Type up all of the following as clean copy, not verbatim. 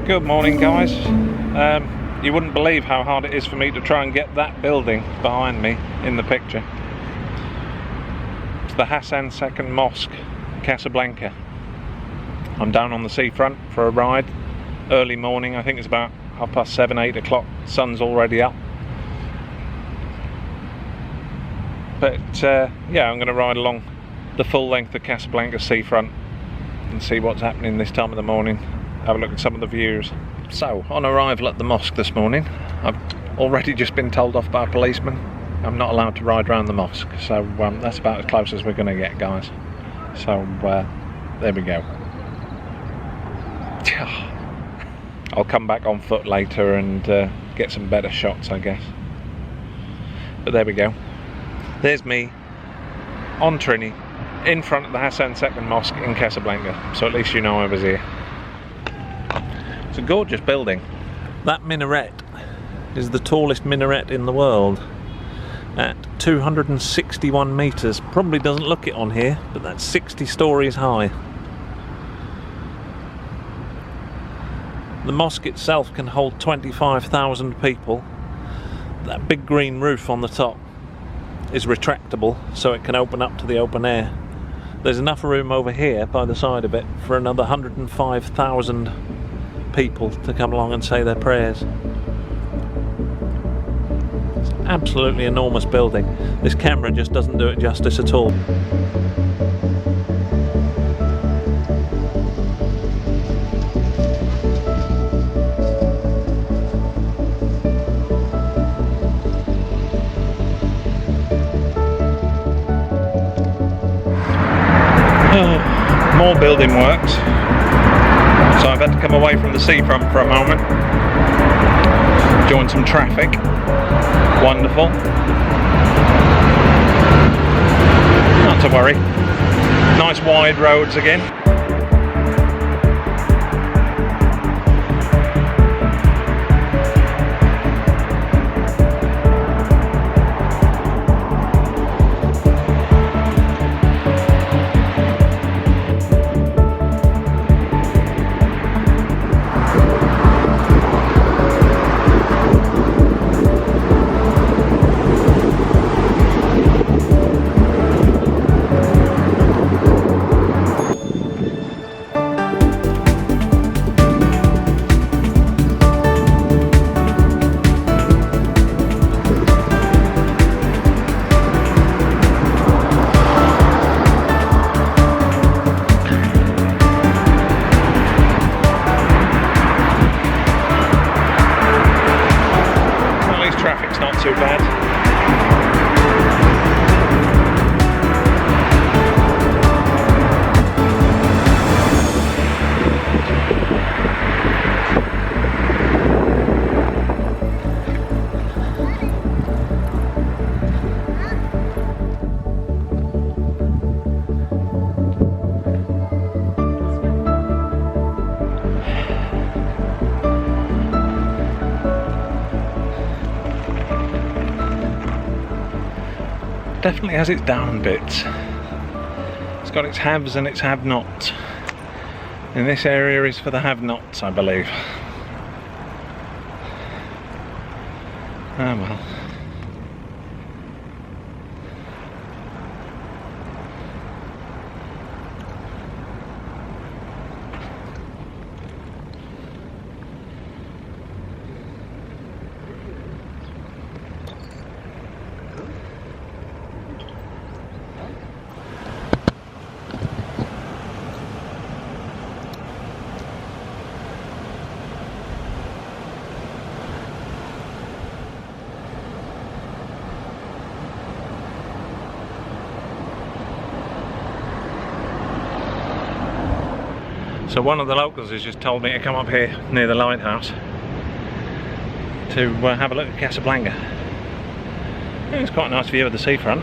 Good morning, guys. You wouldn't believe how hard it is for me to try and get that building behind me in the picture. It's the Hassan II Mosque, Casablanca. I'm down on the seafront for a ride. Early morning, I think it's about 7:30, 8 o'clock. Sun's already up. But yeah, I'm going to ride along the full length of Casablanca seafront and see what's happening this time of the morning. Have a look at some of the views. So, on arrival at the mosque this morning, I've already just been told off by a policeman I'm not allowed to ride around the mosque. So that's about as close as we're going to get, guys. So there we go. I'll come back on foot later and get some better shots, I guess. But there we go. There's me on Trini in front of the Hassan II Mosque in Casablanca. So at least you know I was here. It's a gorgeous building. That minaret is the tallest minaret in the world at 261 metres. Probably doesn't look it on here, but that's 60 stories high. The mosque itself can hold 25,000 people. That big green roof on the top is retractable, so it can open up to the open air. There's enough room over here by the side of it for another 105,000 people to come along and say their prayers. It's an absolutely enormous building. This camera just doesn't do it justice at all. More building works. So I've had to come away from the seafront for a moment, join some traffic. Wonderful. Not to worry. Nice wide roads again. Too bad. Definitely has its down bits. It's got its haves and its have-nots. And this area is for the have-nots, I believe. Ah well. So one of the locals has just told me to come up here near the lighthouse to have a look at Casablanca. Yeah, it's quite a nice view of the seafront.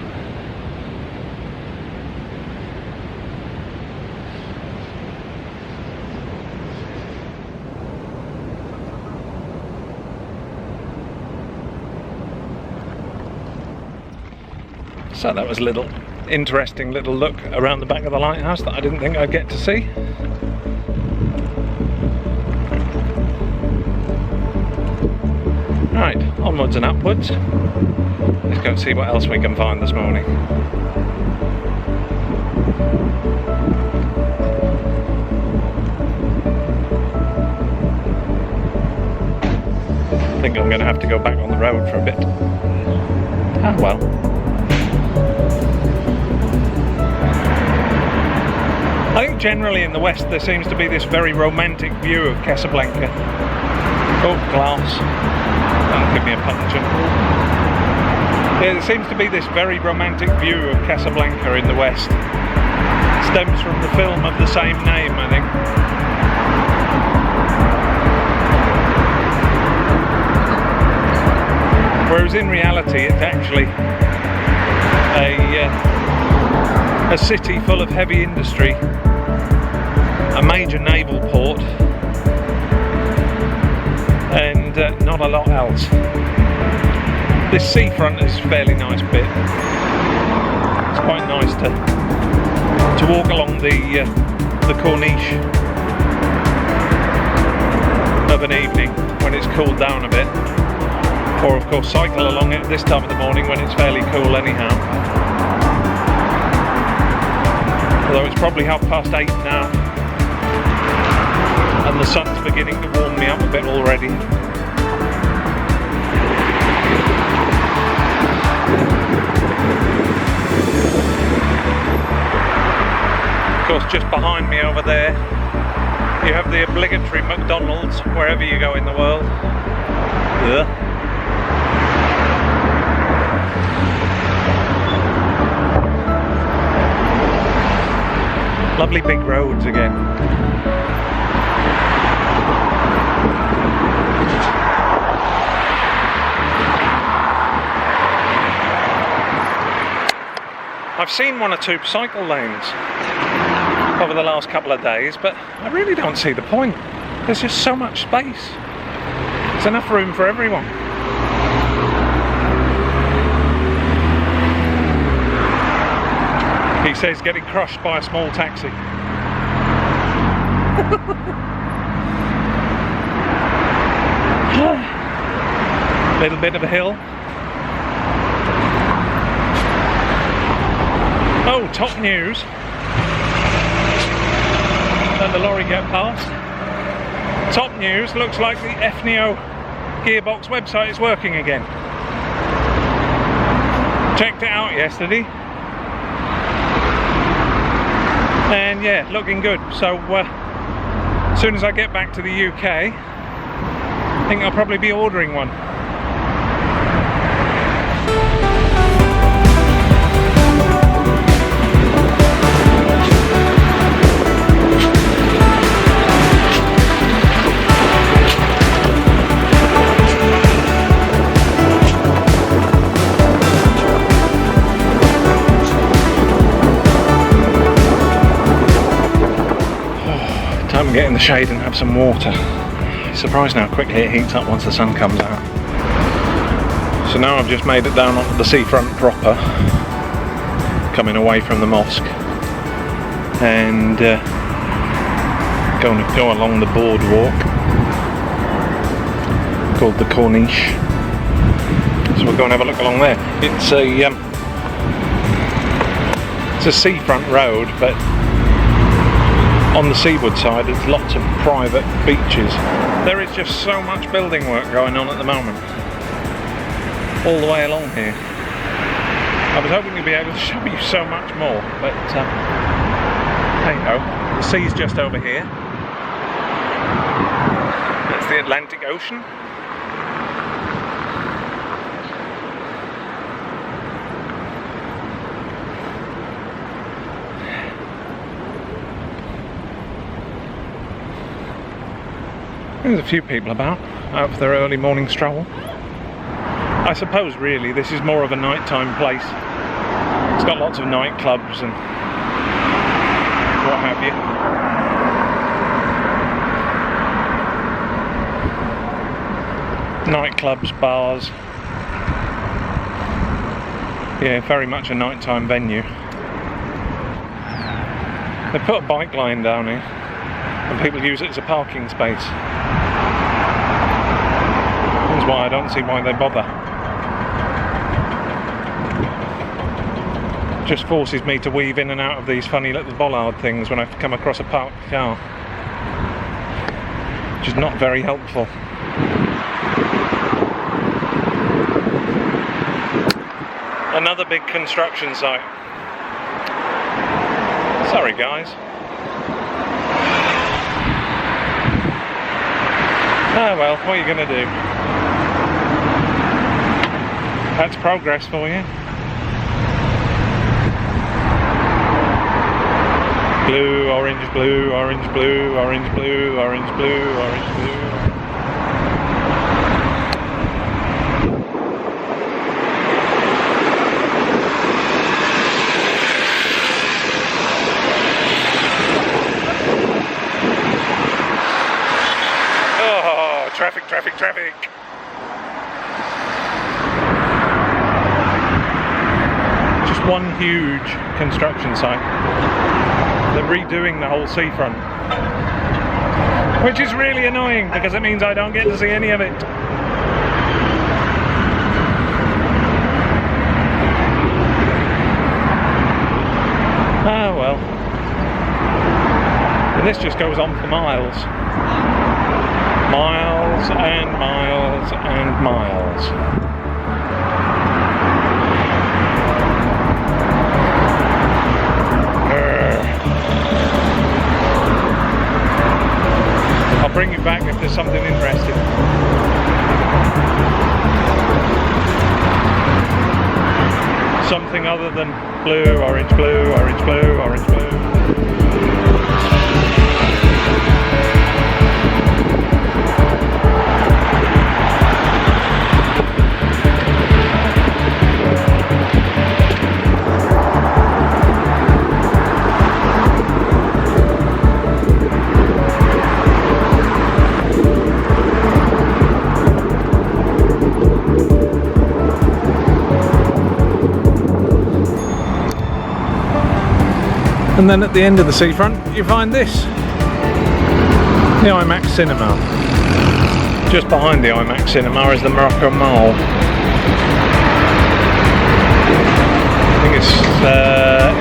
So that was a little interesting little look around the back of the lighthouse that I didn't think I'd get to see. Right, onwards and upwards. Let's go and see what else we can find this morning. I think I'm going to have to go back on the road for a bit. Ah well. I think generally in the West there seems to be this very romantic view of Casablanca. Oh, glass. That'll give me a puncture. Yeah, there seems to be this very romantic view of Casablanca in the West. It stems from the film of the same name, I think. Whereas in reality it's actually a city full of heavy industry, a major naval port, and not a lot else. This seafront is a fairly nice bit. It's quite nice to walk along the corniche of an evening when it's cooled down a bit. Or of course cycle along it this time of the morning when it's fairly cool anyhow. Although it's probably 8:30 now and the sun's beginning to warm me up a bit already. Of course just behind me over there you have the obligatory McDonald's wherever you go in the world. Yeah. Lovely big roads again. I've seen one or two cycle lanes over the last couple of days, but I really don't see the point. There's just so much space. There's enough room for everyone. He says getting crushed by a small taxi. Little bit of a hill. Oh, top news. Let the lorry get past. Top news, looks like the FNEO gearbox website is working again. Checked it out yesterday. And yeah, looking good. So as soon as I get back to the UK, I think I'll probably be ordering one. Time to get in the shade and have some water. Surprised how quickly it heats up once the sun comes out. So now I've just made it down onto the seafront proper, coming away from the mosque, and going to go along the boardwalk called the Corniche. So we'll go and have a look along there. It's a seafront road, but on the seaward side there's lots of private beaches. There is just so much building work going on at the moment, all the way along here. I was hoping to be able to show you so much more, but hey ho, the sea's just over here. That's the Atlantic Ocean. There's a few people out for their early morning stroll. I suppose really this is more of a nighttime place. It's got lots of nightclubs and what have you. Nightclubs, bars. Yeah, very much a nighttime venue. They put a bike line down here and people use it as a parking space. There's why I don't see why they bother. Just forces me to weave in and out of these funny little bollard things when I come across a parked car, which is not very helpful. Another big construction site. Sorry guys. Oh well, what are you going to do? That's progress for you. Blue, orange, blue, orange, blue, orange, blue, orange, blue, orange, blue. Oh, traffic, traffic, traffic. Just one huge construction site. They're redoing the whole seafront, which is really annoying because it means I don't get to see any of it. Oh well. And this just goes on for miles. Miles and miles and miles. I'll bring you back if there's something interesting. Something other than blue, orange, blue, orange, blue, orange, blue. And then at the end of the seafront you find this, the IMAX cinema. Just behind the IMAX cinema is the Morocco Mall. I think it's,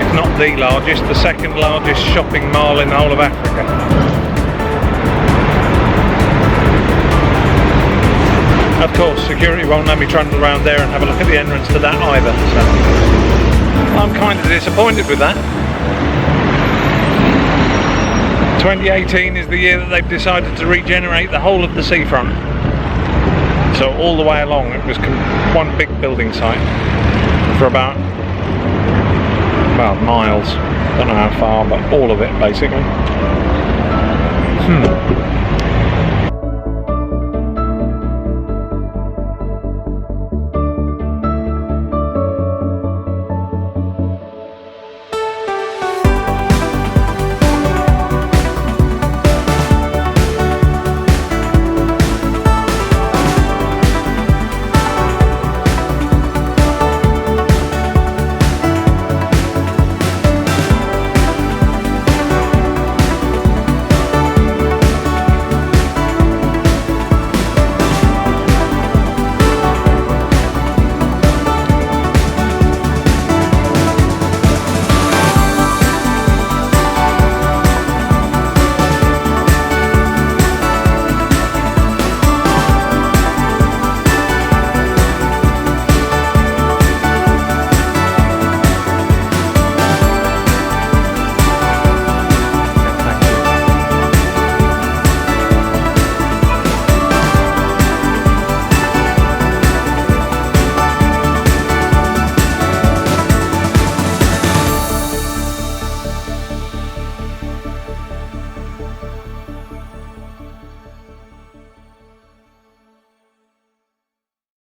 if not the largest, the second largest shopping mall in the whole of Africa. Of course, security won't let me trundle around there and have a look at the entrance to that either, so I'm kind of disappointed with that. 2018 is the year that they've decided to regenerate the whole of the seafront. So all the way along it was one big building site for about, well, miles. Don't know how far, but all of it basically.